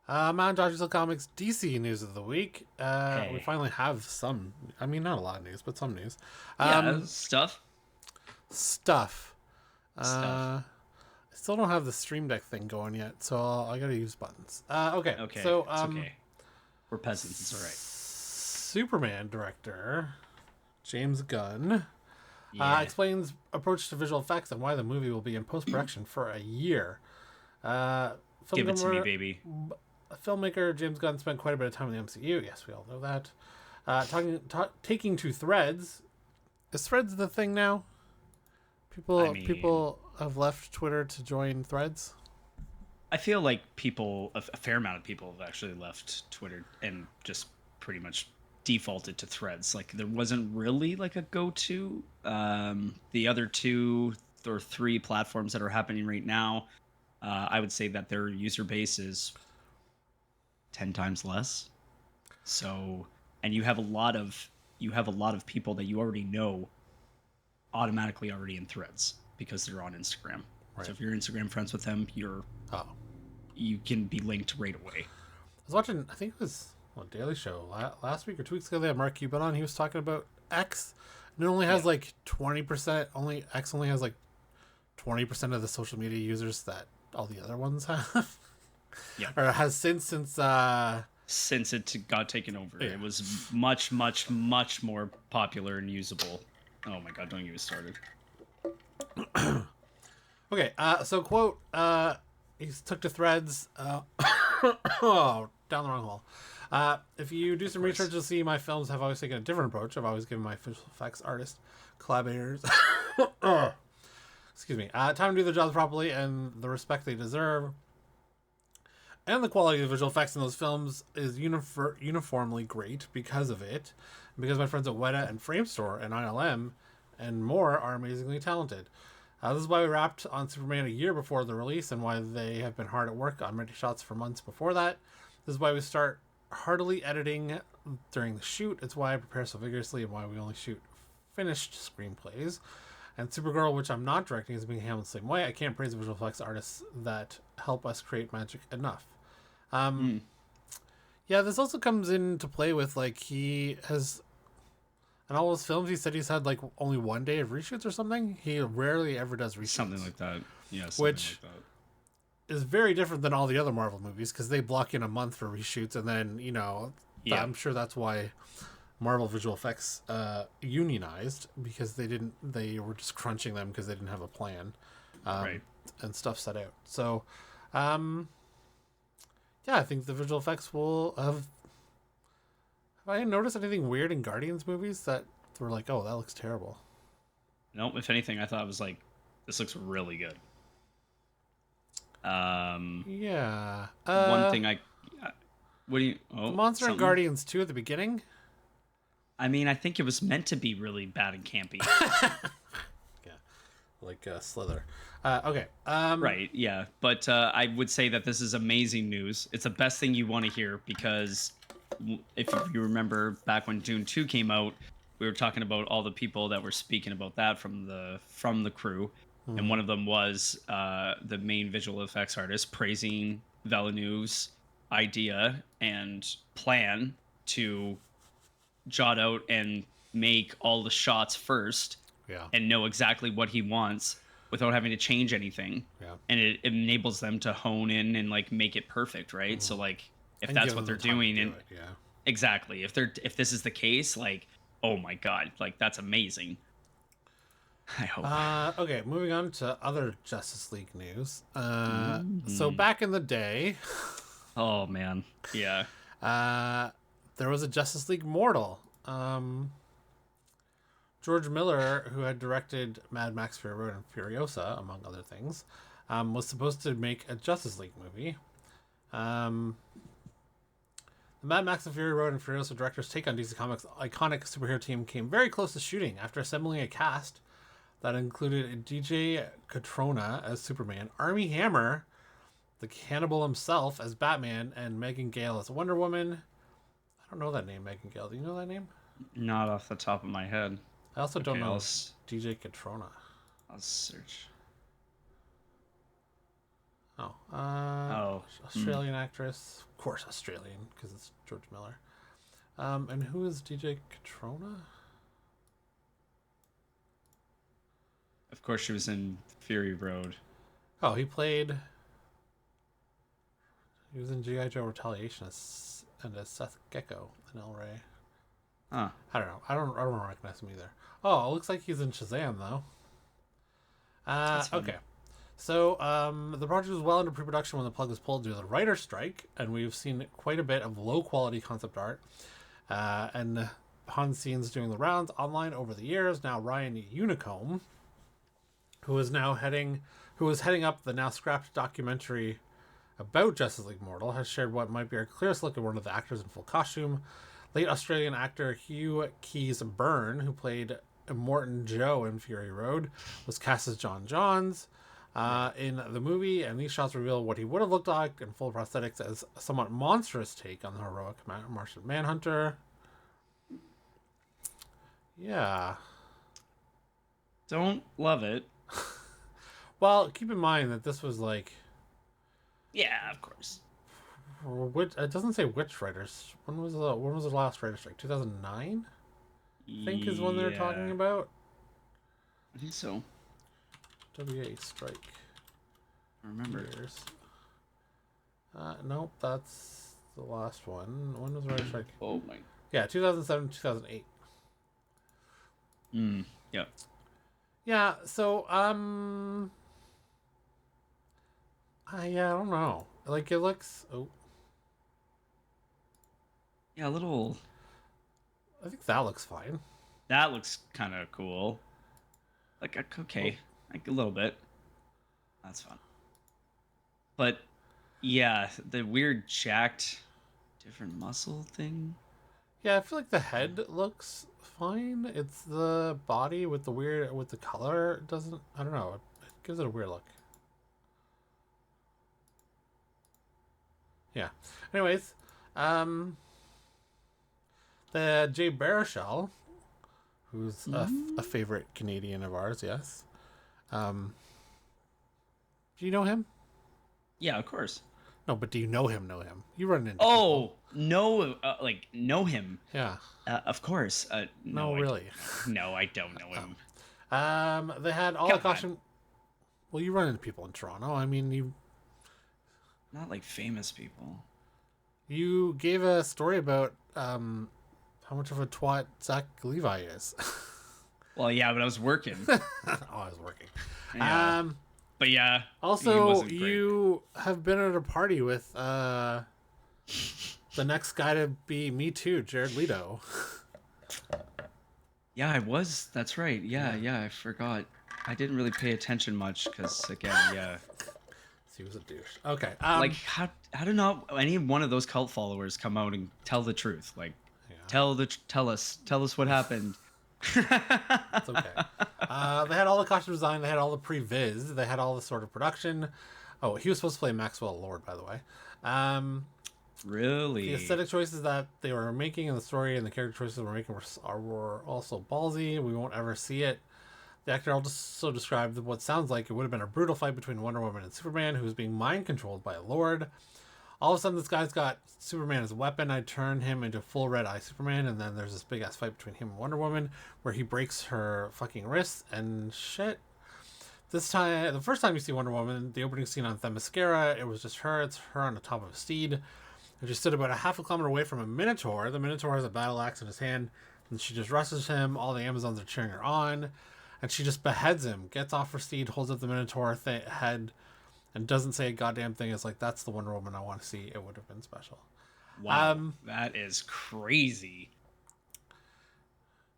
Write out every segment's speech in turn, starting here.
Mount Dodgersville Comics DC news of the week. We Hey. finally have some. I mean, not a lot of news, but some news. Yeah, Um, stuff. Stuff. Stuff. I still don't have the Stream Deck thing going yet, so I gotta use buttons. Okay, Okay, so it's okay. We're peasants, it's alright. Superman director James Gunn Yeah. explains approach to visual effects and why the movie will be in post production for a year. Uh, Give it to me, filmmaker, baby. filmmaker James Gunn spent quite a bit of time in the MCU. Yes, we all know that. Taking to Threads. Is Threads the thing now? I mean, People have left Twitter to join Threads. I feel like a fair amount of people have actually left Twitter and just pretty much defaulted to threads. Like, there wasn't really like a go to. The other two or three platforms that are happening right now, I would say that their user base is 10 times less. So, and you have a lot of people that you already know automatically already in threads because they're on Instagram. Right. So if you're Instagram friends with them, Oh, you can be linked right away. I was watching. I think it was Daily Show last week or 2 weeks ago. They had Mark Cuban on. He was talking about X, and it only has Yeah. like 20%. Only X only has like 20% of the social media users that all the other ones have, Yeah. or has since. Since it got taken over, Yeah. it was much, much, much more popular and usable. Oh my god, don't get me started. Okay. So quote. He took to Threads. Oh, down the wrong hole. If you do Of some course. research, you'll see my films have always taken a different approach. I've always given my visual effects artist collaborators excuse me, time to do their jobs properly and the respect they deserve. And the quality of the visual effects in those films is uniformly great because of it. And because my friends at Weta and Framestore and ILM and more are amazingly talented. This is why we wrapped on Superman a year before the release and why they have been hard at work on ready shots for months before that. This is why we start heartily editing during the shoot. It's why I prepare so vigorously and why we only shoot finished screenplays. And Supergirl, which I'm not directing, is being handled the same way. I can't praise the visual effects artists that help us create magic enough. Um, Mm. yeah, this also comes into play with like he has in all his films. He said he's had like only 1 day of reshoots or something. He rarely ever does Something reshoots, like that. Yeah, something which like that. is very different than all the other Marvel movies because they block in a month for reshoots, and then Yeah. I'm sure that's why Marvel visual effects unionized because they were just crunching them because they didn't have a plan Right. and stuff set out. So um, yeah, I think the visual effects will have. Have I noticed anything weird in Guardians movies that were like, oh, that looks terrible? Nope, if anything, I thought it was like, this looks really good. Yeah. One thing what do you, The oh, monster in something? Guardians 2 at the beginning. I mean, I think it was meant to be really bad and campy. Yeah, like Slither. Okay. Right, yeah. But I would say that this is amazing news. It's the best thing you want to hear because if you remember back when Dune 2 came out, we were talking about all the people that were speaking about that from the crew. And one of them was the main visual effects artist praising Villeneuve's idea and plan to jot out and make all the shots first Yeah. and know exactly what he wants without having to change anything. Yeah. And it enables them to hone in and like make it perfect, right? So like if And that's give what them they're the time to doing do and it. Yeah. exactly, if this is the case, like oh my god, like that's amazing. I hope. Okay, moving on to other Justice League news. So Mm. back in the day, Oh man. Yeah. uh, there was a Justice League mortal. George Miller, who had directed Mad Max Fury Road and Furiosa, among other things, was supposed to make a Justice League movie. Um, the Mad Max and Fury Road and Furiosa director's take on DC Comics' iconic superhero team came very close to shooting after assembling a cast that included DJ Catrona as Superman, Armie Hammer, the cannibal himself, as Batman, and Megan Gale as Wonder Woman. I don't know that name, Megan Gale. Do you know that name? Not off the top of my head. I also don't Okay, know DJ Catrona. I'll search. Oh, Oh, Australian actress. Of course, Australian, because it's George Miller. And who is DJ Katrona? of course she was in Fury Road. Oh, he was in G.I. Joe Retaliation and as Seth Gecko in El Rey. Huh. I don't know. I don't recognize him either. Oh, it looks like he's in Shazam though. Okay. So, the project was well into pre-production when the plug was pulled due to the writer's strike, and we've seen quite a bit of low-quality concept art and behind the scenes doing the rounds online over the years. Now, Ryan Unicombe, who was heading up the now scrapped documentary about Justice League Mortal, has shared what might be our clearest look at one of the actors in full costume. Late Australian actor Hugh Keys-Byrne, who played Immortan Joe in Fury Road, was cast as John Johns in the movie, and these shots reveal what he would have looked like in full prosthetics as a somewhat monstrous take on the heroic Martian Manhunter. Yeah. Don't love it. Well, keep in mind that this was like... Yeah, of course. It doesn't say which writers. When was the last writer strike? 2009? I think is when they're talking about. I think so. WA strike. I remember. Years. Nope, that's the last one. When was the writer strike? Oh my. Yeah, 2007, 2008. Yeah. Yeah, so I don't know. Like it looks Yeah, a little. I think that looks fine. That looks kind of cool. Like, okay. Like a little bit. That's fun. But, yeah, the weird jacked different muscle thing. Yeah, I feel like the head looks fine. It's the body with the color doesn't. I don't know. It gives it a weird look. Yeah. Anyways, the Jay Baruchel, who's a favorite Canadian of ours, yes. Do you know him? Yeah, of course. No, but do you know him? Know him? You run into. Oh no! Know him? Yeah. Of course. No, really. No, I don't know him. They had all the costume. Well, you run into people in Toronto. I mean, you. Not like famous people. You gave a story about how much of a twat Zach Levi is. Well, yeah, but I was working. Oh, I was working. Yeah. But yeah. Also, you have been at a party with the next guy to be Me Too, Jared Leto. Yeah, I was. That's right. Yeah, I forgot. I didn't really pay attention much because, again, yeah. He was a douche. Okay. Like, how do not any one of those cult followers come out and tell the truth? Like, tell us what happened. It's okay. They had all the costume design. They had all the pre-viz. They had all the sort of production. Oh, he was supposed to play Maxwell Lord, by the way. Really? The aesthetic choices that they were making in the story and the character choices they were making were also ballsy. We won't ever see it. The actor also described what sounds like it would have been a brutal fight between Wonder Woman and Superman, who was being mind controlled by a lord. All of a sudden, this guy's got Superman as a weapon. I turn him into full red eye Superman, and then there's this big ass fight between him and Wonder Woman, where he breaks her fucking wrists and shit. This time, the first time you see Wonder Woman, the opening scene on Themyscira, it was just her. It's her on the top of a steed. And she stood about a half a kilometer away from a Minotaur. The Minotaur has a battle axe in his hand, and she just rushes him. All the Amazons are cheering her on. And she just beheads him, gets off her steed, holds up the Minotaur head, and doesn't say a goddamn thing. It's like, that's the Wonder Woman I want to see. It would have been special. Wow, that is crazy.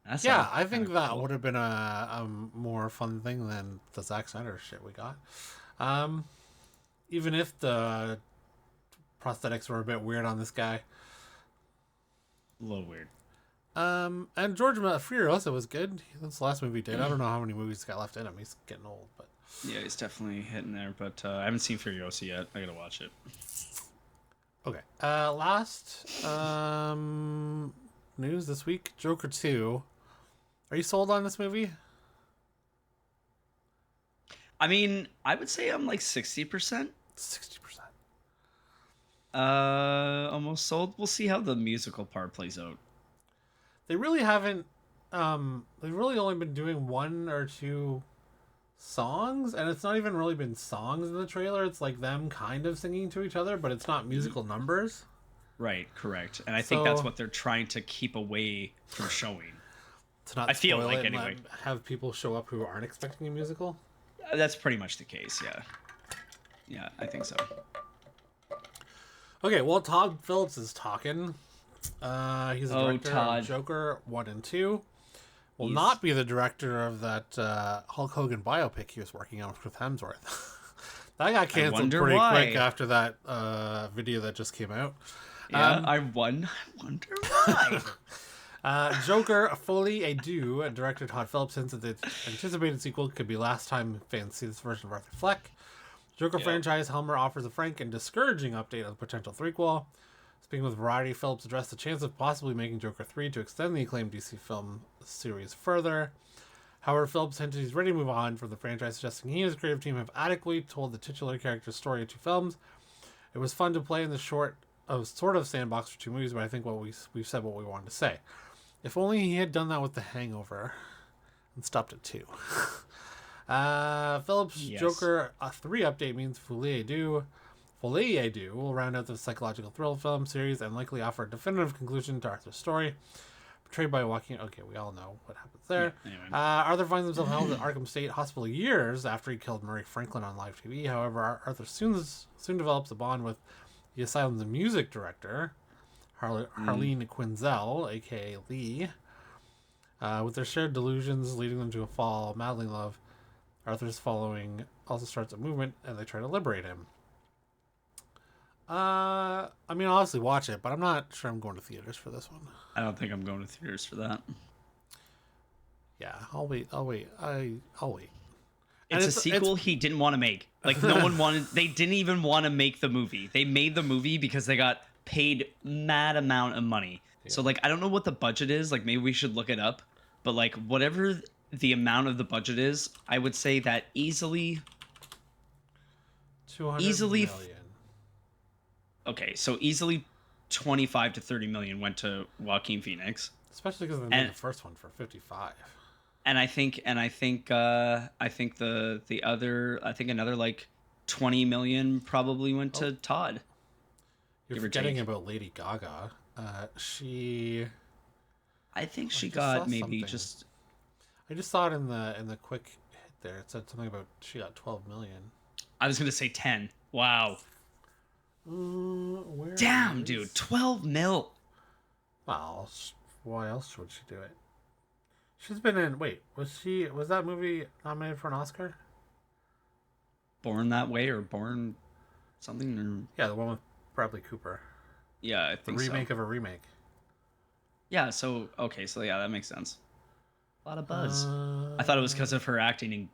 I think that would have been a more fun thing than the Zack Snyder shit we got. Even if the prosthetics were a bit weird on this guy. A little weird. And George Furiosa was good. That's the last movie he did. I don't know how many movies he's got left in him. He's getting old, but yeah, he's definitely hitting there. But I haven't seen Furiosa yet. I gotta watch it. Okay. Last news this week: Joker 2. Are you sold on this movie? I mean, I would say I'm like 60%. 60%. Almost sold. We'll see how the musical part plays out. They really haven't. They've really only been doing one or two songs, and it's not even really been songs in the trailer. It's like them kind of singing to each other, but it's not musical numbers. Right, correct. And I think that's what they're trying to keep away from showing. To not I feel spoil like it and anyway. have people show up who aren't expecting a musical. That's pretty much the case, yeah. Yeah, I think so. Okay, well, Todd Phillips is talking. He's the director of Joker 1 and 2. Will not be the director of that Hulk Hogan biopic he was working on with Hemsworth. That got canceled pretty quick after that video that just came out. Yeah, I wonder why. Joker Fully a Do, director Todd Phillips, hints that the anticipated sequel could be last time fans see this version of Arthur Fleck. Joker franchise Helmer offers a frank and discouraging update on the potential threequel. Speaking with Variety, Phillips addressed the chance of possibly making Joker 3 to extend the acclaimed DC film series further. However, Phillips hinted he's ready to move on from the franchise, suggesting he and his creative team have adequately told the titular character's story in 2 films. It was fun to play in the sort of sandbox for 2 movies, but I think we've said what we wanted to say. If only he had done that with The Hangover and stopped at 2. Phillips' Joker 3 update means Folie à Deux will round out the psychological thrill film series and likely offer a definitive conclusion to Arthur's story. Portrayed by Joaquin. Okay, we all know what happens there. Yeah, anyway. Arthur finds himself held at Arkham State Hospital years after he killed Murray Franklin on live TV. However, Arthur soon develops a bond with the asylum's music director, Harleen Quinzel, aka Lee. With their shared delusions leading them to a fall madly in love, Arthur's following also starts a movement, and they try to liberate him. I mean, I'll obviously watch it, but I'm not sure I'm going to theaters for this one. I don't think I'm going to theaters for that. Yeah, I'll wait. I'll wait. It's a sequel he didn't want to make. Like, no one wanted... They didn't even want to make the movie. They made the movie because they got paid mad amount of money. Yeah. So, like, I don't know what the budget is. Like, maybe we should look it up. But, like, whatever the amount of the budget is, I would say that easily... 200 million. Okay, so easily 25 to 30 million went to Joaquin Phoenix. Especially because they made the first one for 55. And I think another like 20 million probably went to Todd. You're forgetting about Lady Gaga. I think she got maybe something. Just. I just saw it in the quick hit there. It said something about she got 12 million. I was gonna say 10. Wow. Damn, dude, 12 mil. Well, why else would she do it? She's been in. Wait, was that movie nominated for an Oscar? Born That Way or Born something? Or... Yeah, the one with Bradley Cooper. Yeah, I think so. The remake of a remake. Yeah. So okay. So yeah, that makes sense. A lot of buzz. I thought it was because of her acting in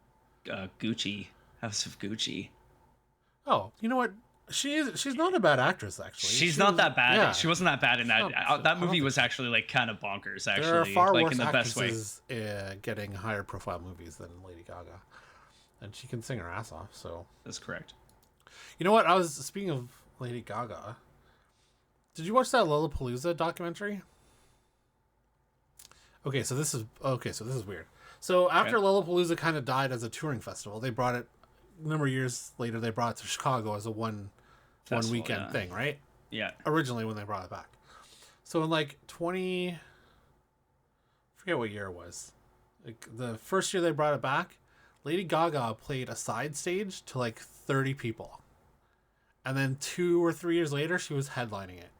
Gucci, House of Gucci. Oh, you know what? She's not a bad actress, actually. She's not that bad. Yeah. She wasn't that bad in that. That movie was actually like kind of bonkers. Actually, there are far like worse in the best way. Getting higher profile movies than Lady Gaga, and she can sing her ass off. So that's correct. You know what? Speaking of Lady Gaga. Did you watch that Lollapalooza documentary? Okay, so this is weird. So after Lollapalooza kind of died as a touring festival, they brought it. A number of years later, they brought it to Chicago as a one weekend thing, right? Yeah. Originally, when they brought it back. So in like I forget what year it was. Like the first year they brought it back, Lady Gaga played a side stage to like 30 people, and then 2 or 3 years later, she was headlining it.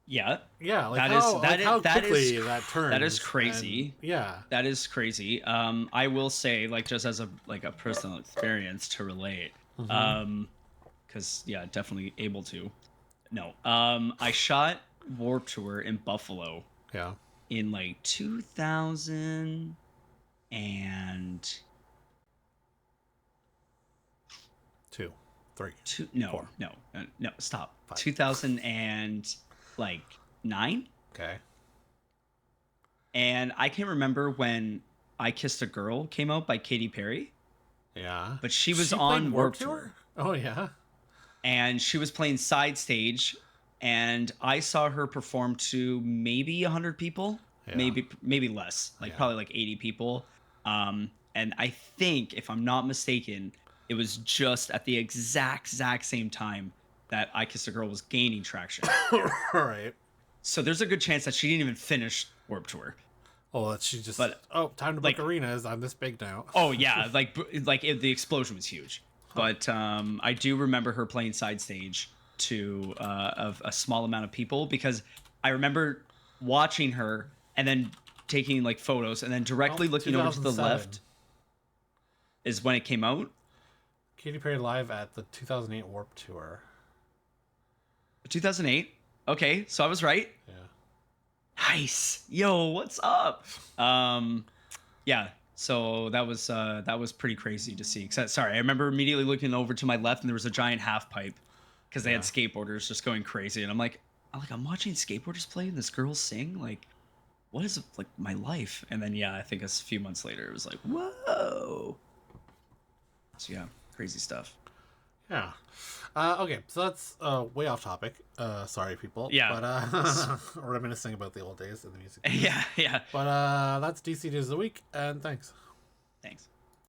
Yeah. Yeah, like how quickly that turns. That is crazy. And, yeah. That is crazy. I will say, like, just as a personal experience to relate. Because definitely able to. No. I shot Warped Tour in Buffalo. Yeah. In like 2000 and 2, 3. No, stop. 5. 2009. Okay. And I can remember when I Kissed a Girl came out by Katy Perry. Yeah. But she was played on Warped Tour. Oh, yeah. And she was playing side stage, and I saw her perform to maybe 100 people, Yeah. maybe less, like probably like 80 people. And I think, if I'm not mistaken, it was just at the exact same time that I Kissed a Girl was gaining traction. Right. So there's a good chance that she didn't even finish Warped Tour. Oh, that she just. But time to book arenas. I'm this big now. Oh yeah, the explosion was huge. But I do remember her playing side stage to of a small amount of people, because I remember watching her and then taking like photos and then directly looking over to the left is when it came out. Katy Perry live at the 2008 Warped Tour. 2008. Okay, so I was right. Yeah. Nice. Yo, what's up? Yeah. So that was pretty crazy to see. Sorry, I remember immediately looking over to my left, and there was a giant half pipe because they had skateboarders just going crazy, and I'm watching skateboarders play and this girl sing. Like, what is like my life? And then I think a few months later it was like, whoa. So yeah, crazy stuff. Yeah. Okay, so that's way off topic. Sorry, people. Yeah. But reminiscing about the old days of the music. Yeah. But that's DC News of the Week, and thanks. Thanks.